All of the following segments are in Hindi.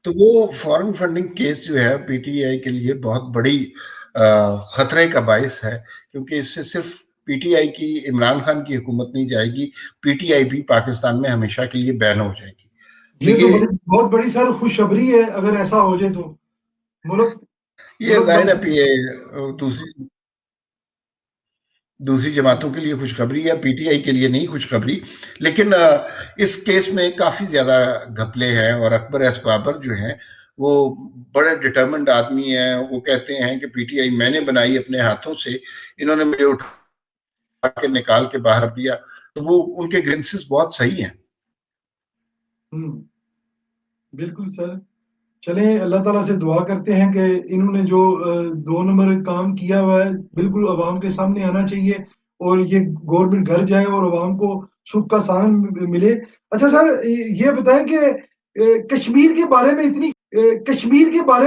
तो वो फॉरेन फंडिंग केस जो है पीटीआई के लिए बहुत बड़ी खतरे का बायस है, क्योंकि इससे सिर्फ पीटीआई की, इमरान खान की हुकूमत नहीं जाएगी, पीटीआई भी पाकिस्तान में हमेशा के लिए बैन हो जाएगी। तो ये तो ये बहुत बड़ी सर खुशखबरी है अगर ऐसा हो जाए तो। मुल्क ये मुल्क जाहिर भर है दूसरी दूसरी जमातों के लिए खुशखबरी है, पीटीआई के लिए नहीं खुशखबरी। लेकिन इस केस में काफी ज्यादा घपले हैं, और अकबर एस बाबर जो हैं वो बड़े डिटर्मिन्ड आदमी हैं। वो कहते हैं कि पीटीआई मैंने बनाई अपने हाथों से, इन्होंने मुझे उठा के निकाल के बाहर दिया। तो वो उनके ग्रिंसेस बहुत सही हैं। बिल्कुल सर। चलें, अल्लाह ताला से दुआ करते हैं कि इन्होंने जो 2 नंबर काम किया हुआ है बिल्कुल अवाम के सामने आना चाहिए, और ये गवर्नमेंट घर जाए और अवाम को सुख का सामान मिले। अच्छा सर, ये बताएं कि कश्मीर के बारे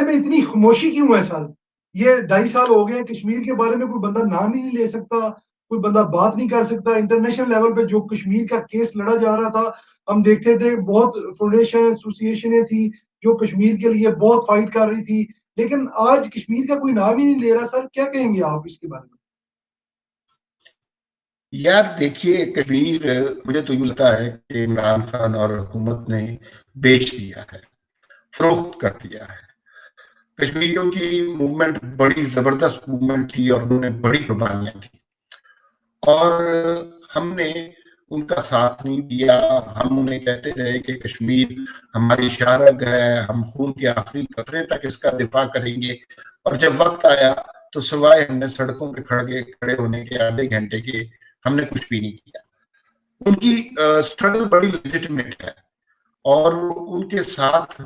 में इतनी खामोशी क्यों है सर? ये 2.5 साल हो गए, कश्मीर के बारे में कोई बंदा नाम ही नहीं ले सकता, कोई बंदा बात नहीं कर सकता। इंटरनेशनल लेवल पे जो कश्मीर का केस लड़ा जा रहा था, हम देखते थे बहुत फाउंडेशन एसोसिएशनें थी जो कश्मीर के लिए बहुत फाइट कर रही थी, लेकिन आज कश्मीर का कोई नाम ही नहीं ले रहा। सर क्या कहेंगे आप इसके बारे में? यार देखिए, कश्मीर मुझे तो यूं लगता है कि इमरान खान और हुकूमत ने बेच दिया है, फरोख्त कर दिया है। कश्मीरियों की मूवमेंट बड़ी जबरदस्त मूवमेंट थी और उन्होंने बड़ी कुर्बानियां दी, और हमने उनका साथ नहीं दिया। हम उन्हें कहते रहे कि कश्मीर हमारी शारग है, हम खून के आखिरी कतरे तक इसका दिफा करेंगे। और जब वक्त आया तो सिवाय हमने सड़कों पे खड़े होने के आधे घंटे के, हमने कुछ भी नहीं किया। उनकी स्ट्रगल बड़ी लेजिटिमेट है, और उनके साथ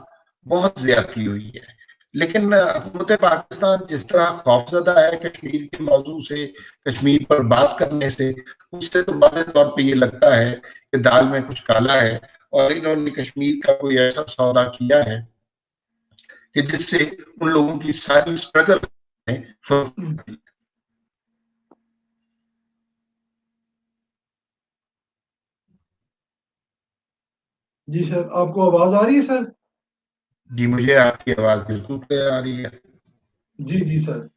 बहुत ज्यादती हुई है। लेकिन हुकूमत पाकिस्तान जिस तरह खौफजदा है कश्मीर के मौजू से, कश्मीर पर बात करने से, उससे तो वाज़ेह तौर पे ये लगता है कि दाल में कुछ काला है, और इन्होंने कश्मीर का कोई ऐसा सौदा किया है कि जिससे उन लोगों की सारी स्ट्रगल में जी सर, आपको आवाज आ रही है सर? जी, मुझे आपकी आवाज बिल्कुल क्लियर आ रही है। जी जी सर।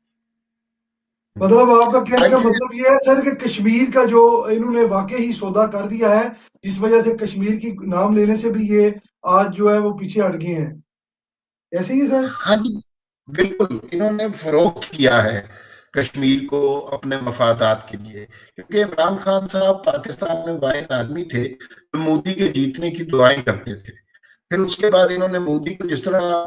मतलब आपका कहने का आइए, मतलब ये है सर कि कश्मीर का जो इन्होंने वाकई ही सौदा कर दिया है, जिस वजह से कश्मीर की नाम लेने से भी ये आज जो है वो पीछे हट गए हैं, ऐसे ही है सर? हाँ जी, बिल्कुल इन्होंने फरोख्त किया है कश्मीर को अपने मफादात के लिए, क्योंकि इमरान खान साहब पाकिस्तान में वाहिद आदमी थे जो मोदी के जीतने की दुआएं करते थे। फिर उसके बाद इन्होंने मोदी को जिस तरह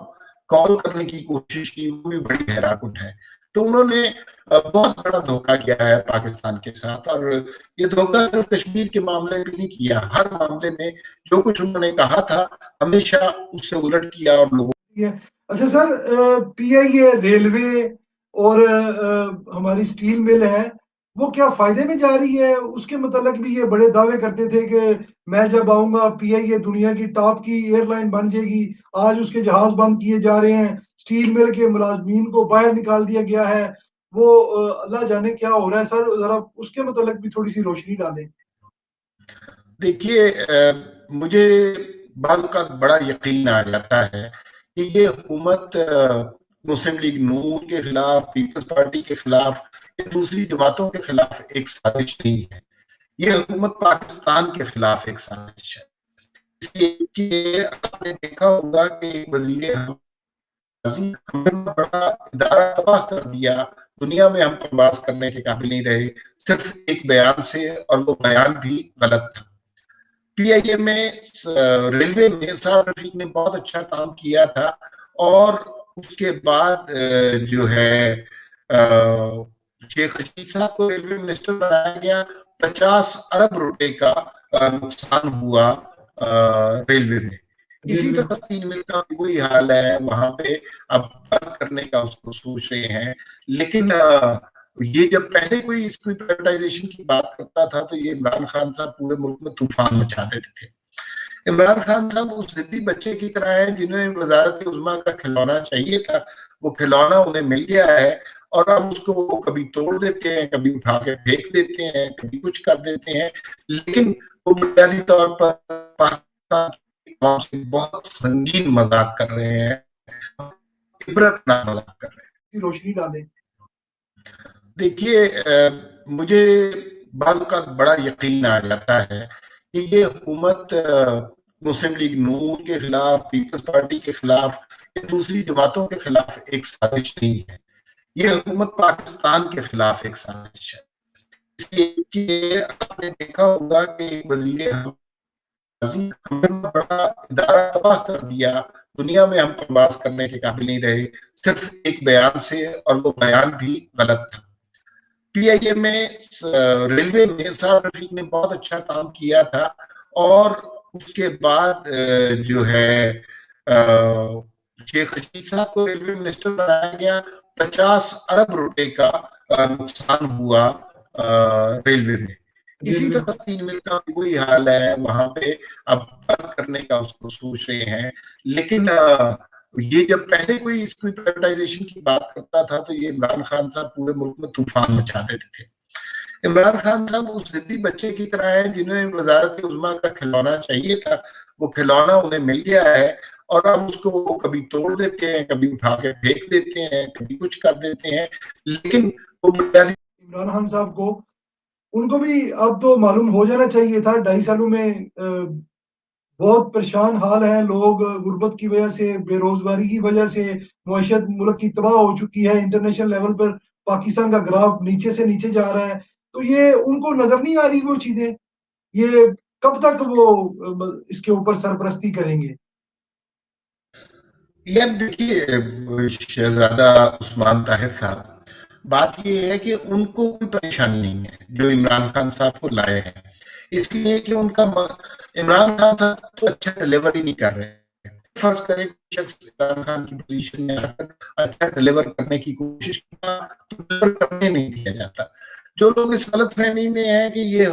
कॉल करने की कोशिश की, वो भी बड़ी हैराकुट है। तो उन्होंने बहुत बड़ा धोखा किया है पाकिस्तान के साथ, और ये धोखा सिर्फ कश्मीर के मामले में नहीं किया, हर मामले में जो कुछ उन्होंने कहा था हमेशा उससे उलट किया और लोगों। है। अच्छा सर, पीआईए रेलवे और हमारी स्टील मिल है, वो क्या फायदे में जा रही है? उसके मतलब भी ये बड़े दावे करते थे कि मैं जब आऊंगा पीआईए दुनिया की टॉप की एयरलाइन बन जाएगी। आज उसके जहाज बंद किए जा रहे हैं, स्टील मिल के मुलाजमीन को बाहर निकाल दिया गया है। वो अल्लाह जाने क्या हो रहा है सर, जरा उसके मतलब भी थोड़ी सी रोशनी डालें। देखिए, मुझे बाल का बड़ा यकीन आ जाता है कि ये हुकूमत मुस्लिम लीग नून के खिलाफ, पीपल्स पार्टी के खिलाफ या दूसरी जमातों के खिलाफ एक साजिश नहीं है। ये हुकूमत पाकिस्तान के खिलाफ एक साजिश है। इसलिए कि आपने देखा होगा कि एक वजीर हमने बड़ा इदारा तबाह कर दिया, दुनिया में हम प्रवास करने के काबिल नहीं रहे, सिर्फ एक बयान से, और वो बयान भी गलत था। पीआईए में, रेलवे में साद रफीक ने बहुत अच्छा काम किया था, और उसके बाद जो है शेख रशीद साहब को रेलवे मिनिस्टर बनाया गया। 50 अरब रुपए का नुकसान हुआ रेलवे में। इसी रेलवे। तरह स्टील मिल का भी वही हाल है वहां पे। अब बंद करने का उसको सोच रहे हैं, लेकिन ये जब पहले कोई इसकी प्राइवेटाइजेशन की बात करता था तो ये इमरान खान साहब पूरे मुल्क में तूफान मचा देते थे। इमरान खान साहब उस जिद्दी बच्चे की तरह है जिन्हें वजारत उज़्मा का खिलौना चाहिए था, वो खिलौना उन्हें मिल गया है, और अब उसको वो कभी तोड़ देते हैं, कभी उठा के फेंक देते हैं, कभी कुछ कर देते हैं। लेकिन वो बुनियादी तौर पर पाकिस्तान से बहुत संगीन मजाक कर रहे हैं, इबरतनाक मजाक कर रहे हैं। रोशनी डालें। देखिए, मुझे बाल का बड़ा यकीन आ जाता है कि ये हुकूमत मुस्लिम लीग नून के खिलाफ, पीपल्स पार्टी के खिलाफ या दूसरी जमातों के खिलाफ एक साजिश नहीं है, ये हुकूमत पाकिस्तान के खिलाफ एक साजिश है। इसलिए कि आपने देखा होगा कि एक वजीर हमने बड़ा इदारा तबाह कर दिया, दुनिया में हम प्रवास करने के काबिल नहीं रहे सिर्फ एक बयान से, और वो बयान भी गलत था। पीआईए में, रेलवे में साहब रफीक ने बहुत अच्छा काम किया था, और उसके बाद जो है शेख रशीद साहब को रेलवे मिनिस्टर बनाया गया। 50 अरब रुपए का नुकसान हुआ रेलवे में। इसी तरह स्टील मिल का वही हाल है, वहां पे अब बंद करने का उसको सोच रहे हैं। लेकिन ये जब पहले कोई इसकी प्राइवेटाइजेशन की बात करता था तो ये इमरान खान साहब पूरे मुल्क में तूफान मचा देते थे। इमरान खान साहब उस जिद्दी बच्चे की तरह हैं जिन्हें वजारत उज़्मा का खिलौना चाहिए था, वो खिलौना उन्हें मिल गया है, और अब उसको वो कभी तोड़ देते हैं, कभी उठा के फेंक देते हैं, कभी कुछ कर देते हैं। लेकिन वो इमरान खान साहब को, उनको भी अब तो मालूम हो जाना चाहिए था। 2.5 सालों में बहुत परेशान हाल है लोग, गुर्बत की वजह से, बेरोजगारी की वजह से मुआशरत मुल्क की तबाह हो चुकी है। इंटरनेशनल लेवल पर पाकिस्तान का ग्राफ नीचे से नीचे जा रहा है, तो ये उनको नजर नहीं आ रही वो चीजें। ये कब तक वो इसके ऊपर सरपरस्ती करेंगे? यार देखिए, शहजादा उस्मान ताहिर साहब, बात ये है कि उनको कोई परेशानी नहीं है जो इमरान खान साहब को लाए हैं, इसलिए कि इमरान खान साहब तो अच्छा डिलीवर ही नहीं कर रहे हैं। फर्ज करें शख्स इमरान खान की पोजीशन में आकर अच्छा डिलीवर करने की कोशिश किया तो डिलीवर करने नहीं दिया जाता। जो लोग इस गलत फहमी में है कि ये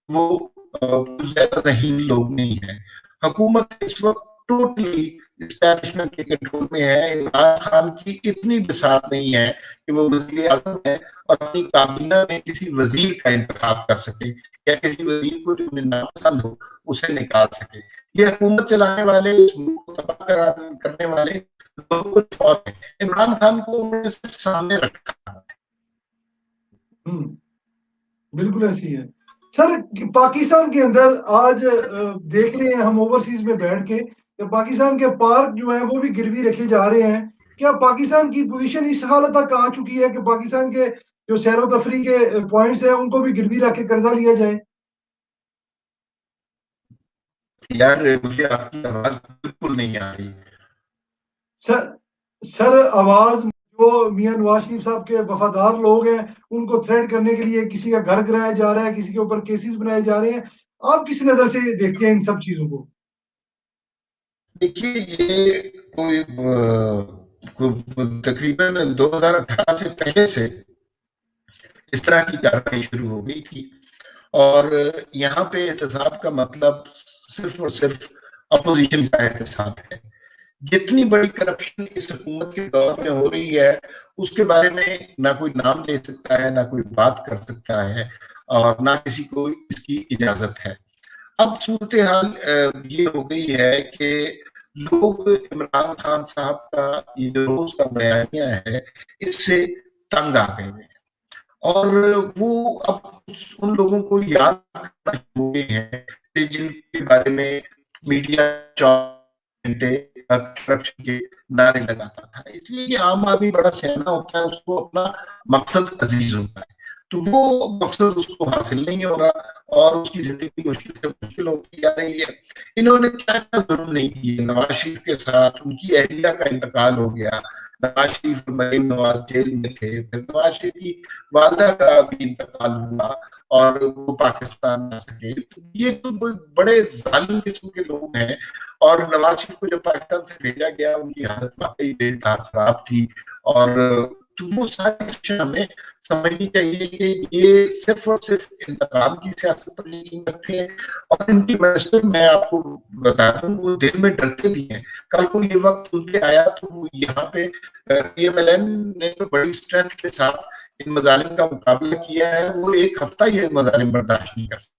वो ज्यादा ज़हीन लोग नहीं है, हुकूमत इस वक्त टोटली इस्टेब्लिशमेंट के कंट्रोल में है। इमरान खान की इतनी बिसात नहीं है कि वो वज़ीर आज़म है और अपनी काबीना में किसी वजीर का इंतखाब कर सके, या किसी वजीर को जो उन्हें नापसंद हो उसे निकाल सके। ये हुकूमत चलाने वाले, इस मुल्क को तबाह करने वाले लोग कुछ और हैं। इमरान खान को उन्होंने सिर्फ सामने रखा है। बिल्कुल ऐसी है सर। पाकिस्तान के अंदर आज देख रहे हैं हम ओवरसीज में बैठ के, पाकिस्तान के पार्क जो है वो भी गिरवी रखे जा रहे हैं। क्या पाकिस्तान की पोजीशन इस हालत तक आ चुकी है कि पाकिस्तान के जो सैरो तफरी के पॉइंट्स हैं उनको भी गिरवी रख के कर्जा लिया जाए? यार मुझे आपकी आवाज बिल्कुल नहीं आ रही। सर आवाज, जो मियां नवाज शरीफ साहब के वफादार लोग हैं उनको थ्रेट करने के लिए किसी का घर गिराया जा रहा है, किसी के ऊपर केसेस बनाए जा रहे हैं। आप किस नजर से देखते हैं इन सब चीजों को? देखिए, ये कोई तकरीबन 2018 से पहले से इस तरह की कार्रवाई शुरू हो गई थी, और यहाँ पे एहतसाब का मतलब सिर्फ और सिर्फ अपोजिशन का एहतसाब है। जितनी बड़ी करप्शन इस हुकूमत के दौर में हो रही है उसके बारे में ना कोई नाम ले सकता है, ना कोई बात कर सकता है, और ना किसी को इसकी इजाजत है। अब सूरत हाल ये हो गई है कि लोग इमरान खान साहब का ये जो रोज का बयानिया है इससे तंग आ गए हैं, और वो अब उन लोगों को याद करना हो गए हैं जिनके बारे में मीडिया करप्शन के नारे लगाता था। इसलिए आम आदमी बड़ा सियाना होता है, उसको अपना मकसद अजीज होता है, तो वो मकसद उसको हासिल नहीं हो रहा और उसकी जिंदगी मुश्किल से मुश्किल होती जा रही है। इन्होंने क्या क्या जुर्म नहीं किए। नवाज शरीफ के साथ उनकी अहलिया का इंतकाल हो गया, नवाज शरीफ मरीम नवाज जेल में थे, फिर नवाज शरीफ की वालदा का भी इंतकाल हुआ और वो पाकिस्तान आ सके। तो ये तो बड़े जालिम किस्म के लोग हैं, और नवाज शरीफ को जब पाकिस्तान से भेजा गया उनकी हालत वाकई बेहद खराब थी, और तो वो सारी हमें समझनी चाहिए कि ये सिर्फ और सिर्फ इंतकाम की सियासत पर यकीन रखते हैं, और इनकी मिनिस्टर मैं आपको बता दूं वो दिल में डरते भी हैं। कल को ये वक्त उनके आया तो वो यहाँ पे PMLN ने तो बड़ी स्ट्रेंथ के साथ इन मजालिम का मुकाबला किया है, वो एक हफ्ता ये मजालिम बर्दाश्त नहीं कर सकते।